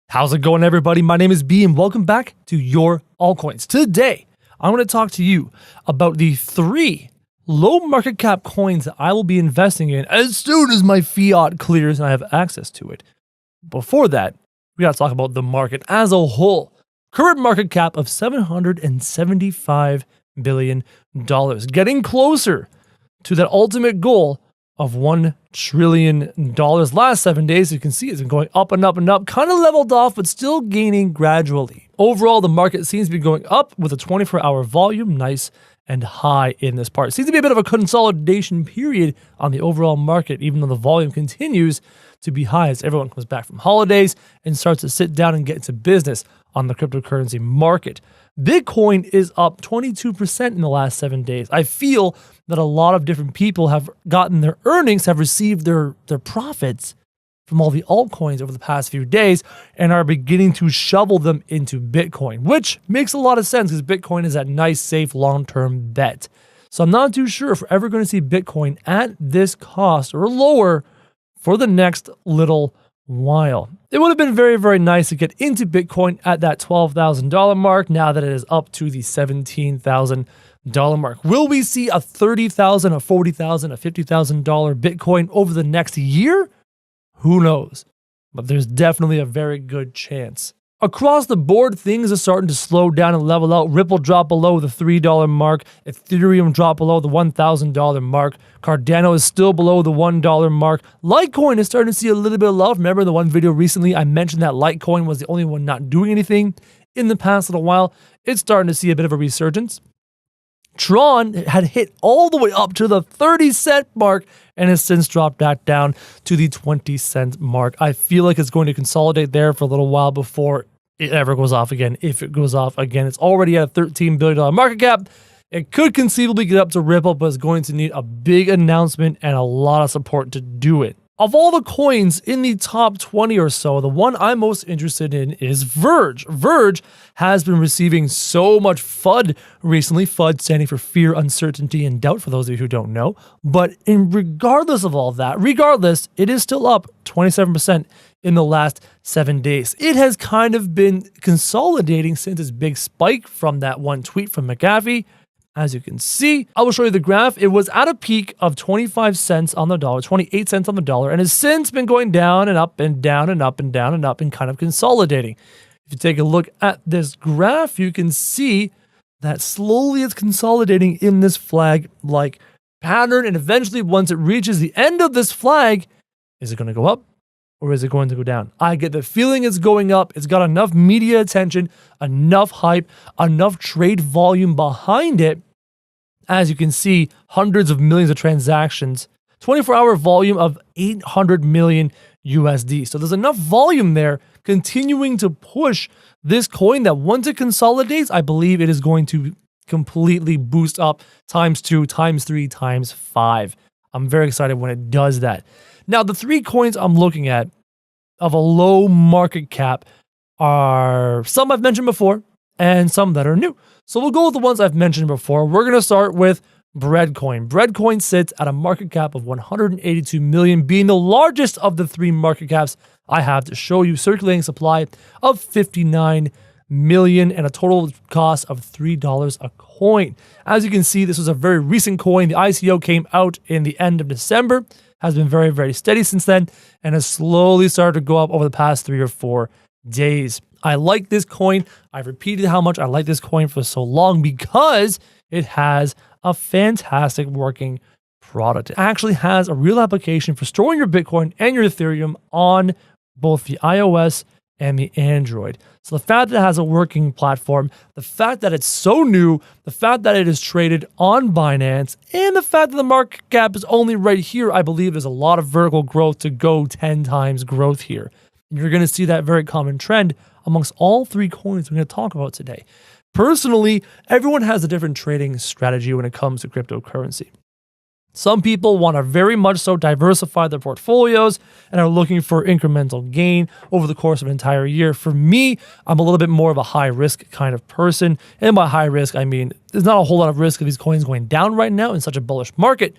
How's it going, everybody? My name is B, and welcome back to your Altcoins. Today, I want to talk to you about the 3 low market cap coins that I will be investing in as soon as my fiat clears and I have access to it. Before that, we got to talk about the market as a whole. Current market cap of $775 billion, getting closer to that ultimate goal of $1 trillion. Last 7 days, you can see it's been going up and up and up, kind of leveled off, but still gaining gradually. Overall, the market seems to be going up with a 24-hour volume, nice and high in this part. It seems to be a bit of a consolidation period on the overall market, even though the volume continues to be high as everyone comes back from holidays and starts to sit down and get into business on the cryptocurrency market. Bitcoin is up 22% in the last 7 days. I feel that a lot of different people have gotten their earnings, have received their profits from all the altcoins over the past few days and are beginning to shovel them into Bitcoin, which makes a lot of sense because Bitcoin is that nice, safe, long-term bet. So I'm not too sure if we're ever going to see Bitcoin at this cost or lower for the next little while. It would have been very, very nice to get into Bitcoin at that $12,000 mark now that it is up to the $17,000 mark. Will we see a $30,000, a $40,000, a $50,000 Bitcoin over the next year? Who knows? But there's definitely a very good chance. Across the board, things are starting to slow down and level out. Ripple dropped below the $3 mark. Ethereum dropped below the $1,000 mark. Cardano is still below the $1 mark. Litecoin is starting to see a little bit of love. Remember the one video recently I mentioned that Litecoin was the only one not doing anything in the past little while. It's starting to see a bit of a resurgence. Tron had hit all the way up to the 30-cent mark and has since dropped back down to the 20-cent mark. I feel like it's going to consolidate there for a little while before it ever goes off again. If it goes off again, it's already at a $13 billion market cap. It could conceivably get up to Ripple, but it's going to need a big announcement and a lot of support to do it. Of all the coins in the top 20 or so, the one I'm most interested in is Verge. Verge has been receiving so much FUD recently, FUD standing for fear, uncertainty, and doubt, for those of you who don't know. But regardless of all that, it is still up 27% in the last 7 days. It has kind of been consolidating since its big spike from that one tweet from McAfee. As you can see, I will show you the graph. It was at a peak of 25 cents on the dollar, 28 cents on the dollar, and has since been going down and up and down and up and down and up and kind of consolidating. If you take a look at this graph, you can see that slowly it's consolidating in this flag-like pattern, and eventually once it reaches the end of this flag, is it going to go up or is it going to go down? I get the feeling it's going up. It's got enough media attention, enough hype, enough trade volume behind it. As you can see, hundreds of millions of transactions, 24-hour volume of 800 million USD. So there's enough volume there continuing to push this coin that once it consolidates, I believe it is going to completely boost up ×2, ×3, ×5. I'm very excited when it does that. Now, the 3 coins I'm looking at of a low market cap are some I've mentioned before and some that are new. So we'll go with the ones I've mentioned before. We're going to start with Bread Coin. Bread Coin sits at a market cap of 182 million, being the largest of the 3 market caps I have to show you. Circulating supply of 59 million and a total cost of $3 a coin. As you can see, this was a very recent coin. The ICO came out in the end of December, has been very, very steady since then, and has slowly started to go up over the past 3 or 4 days. I like this coin. I've repeated how much I like this coin for so long because it has a fantastic working product. It actually has a real application for storing your Bitcoin and your Ethereum on both the iOS and the Android. So the fact that it has a working platform, the fact that it's so new, the fact that it is traded on Binance, and the fact that the market cap is only right here, I believe there's a lot of vertical growth to go 10 times growth here. You're going to see that very common trend amongst all 3 coins we're going to talk about today. Personally, everyone has a different trading strategy when it comes to cryptocurrency. Some people want to very much so diversify their portfolios and are looking for incremental gain over the course of an entire year. For me, I'm a little bit more of a high risk kind of person. And by high risk, I mean, there's not a whole lot of risk of these coins going down right now in such a bullish market,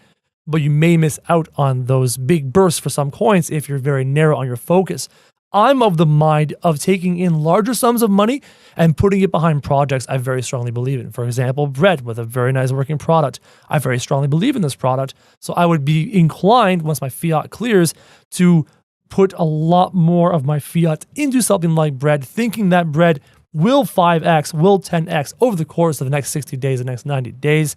but you may miss out on those big bursts for some coins if you're very narrow on your focus. I'm of the mind of taking in larger sums of money and putting it behind projects I very strongly believe in. For example, Red with a very nice working product. I very strongly believe in this product. So I would be inclined, once my fiat clears, to put a lot more of my fiat into something like Red, thinking that Red will 5x, will 10x over the course of the next 60 days, the next 90 days.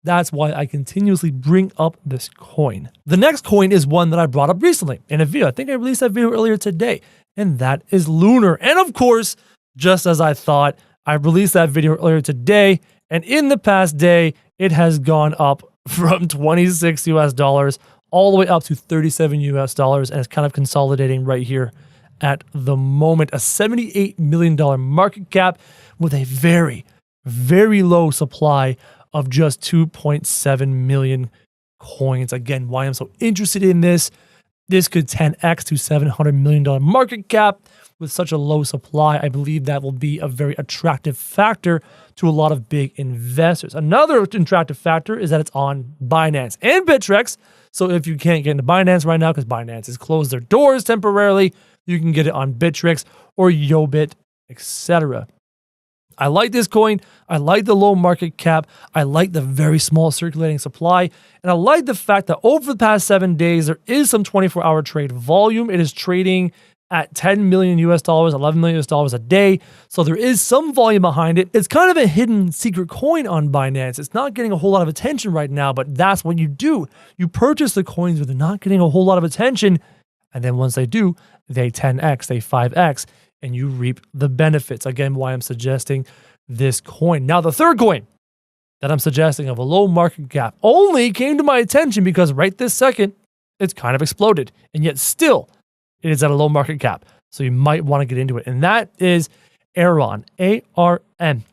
That's why I continuously bring up this coin. The next coin is one that I brought up recently in a video. I think I released that video earlier today, and that is Lunar. And of course, just as I thought, I released that video earlier today, and in the past day, it has gone up from 26 US dollars all the way up to 37 US dollars, and it's kind of consolidating right here at the moment. A $78 million market cap with a very, very low supply of just 2.7 million coins. Again, why I'm so interested in this. This could 10x to $700 million market cap with such a low supply. I believe that will be a very attractive factor to a lot of big investors. Another attractive factor is that it's on Binance and Bittrex. So if you can't get into Binance right now because Binance has closed their doors temporarily, you can get it on Bittrex or Yobit, etc. I like this coin. I like the low market cap. I like the very small circulating supply. And I like the fact that over the past 7 days, there is some 24-hour trade volume. It is trading at 10 million US dollars, 11 million US dollars a day. So there is some volume behind it. It's kind of a hidden secret coin on Binance. It's not getting a whole lot of attention right now, but that's what you do. You purchase the coins where they're not getting a whole lot of attention. And then once they do, they 10x, they 5x, and you reap the benefits. Again, why I'm suggesting this coin. Now, the third coin that I'm suggesting of a low market cap only came to my attention because right this second, it's kind of exploded. And yet still, it is at a low market cap. So you might want to get into it. And that is Aron, A-R-N.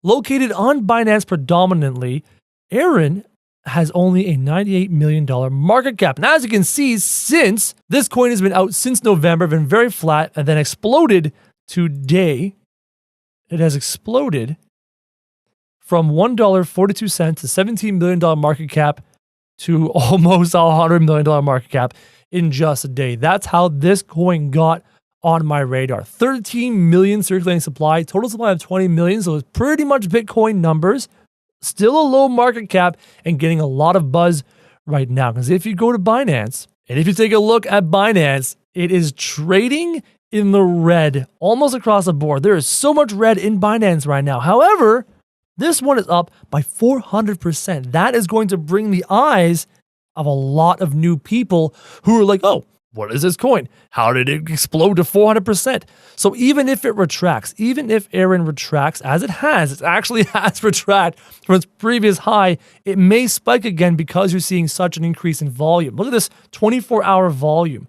Located on Binance predominantly, Aron has only a $98 million market cap. Now, as you can see, since this coin has been out since November, been very flat, and then exploded today, it has exploded from $1.42 to $17 million market cap to almost $100 million market cap in just a day. That's how this coin got on my radar. 13 million circulating supply, total supply of 20 million, so it's pretty much Bitcoin numbers. Still a low market cap and getting a lot of buzz right now. Because if you go to Binance, and if you take a look at Binance, it is trading in the red almost across the board. There is so much red in Binance right now. However, this one is up by 400%. That is going to bring the eyes of a lot of new people who are like, oh, what is this coin? How did it explode to 400%? So even if it retracts, even if Aron retracts, as it actually has retracted from its previous high, it may spike again because you're seeing such an increase in volume. Look at this 24-hour volume.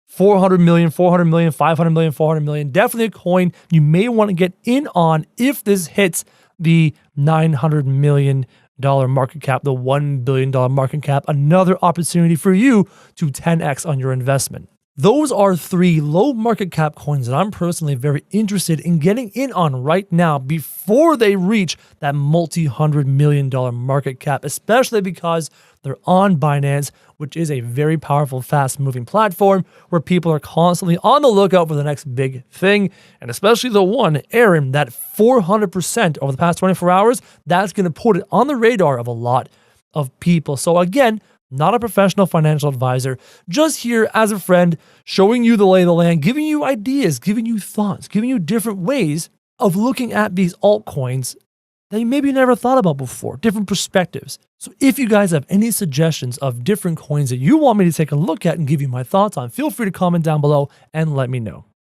400 million, 400 million, 500 million, 400 million. Definitely a coin you may want to get in on if this hits the $900 million market cap, the $1 billion market cap, another opportunity for you to 10x on your investment. Those are 3 low market cap coins that I'm personally very interested in getting in on right now before they reach that multi-$100 million market cap, especially because they're on Binance, which is a very powerful, fast-moving platform where people are constantly on the lookout for the next big thing. And especially the one, Aron, that 400% over the past 24 hours, that's going to put it on the radar of a lot of people. So again, not a professional financial advisor, just here as a friend, showing you the lay of the land, giving you ideas, giving you thoughts, giving you different ways of looking at these altcoins that you maybe never thought about before, different perspectives. So if you guys have any suggestions of different coins that you want me to take a look at and give you my thoughts on, feel free to comment down below and let me know.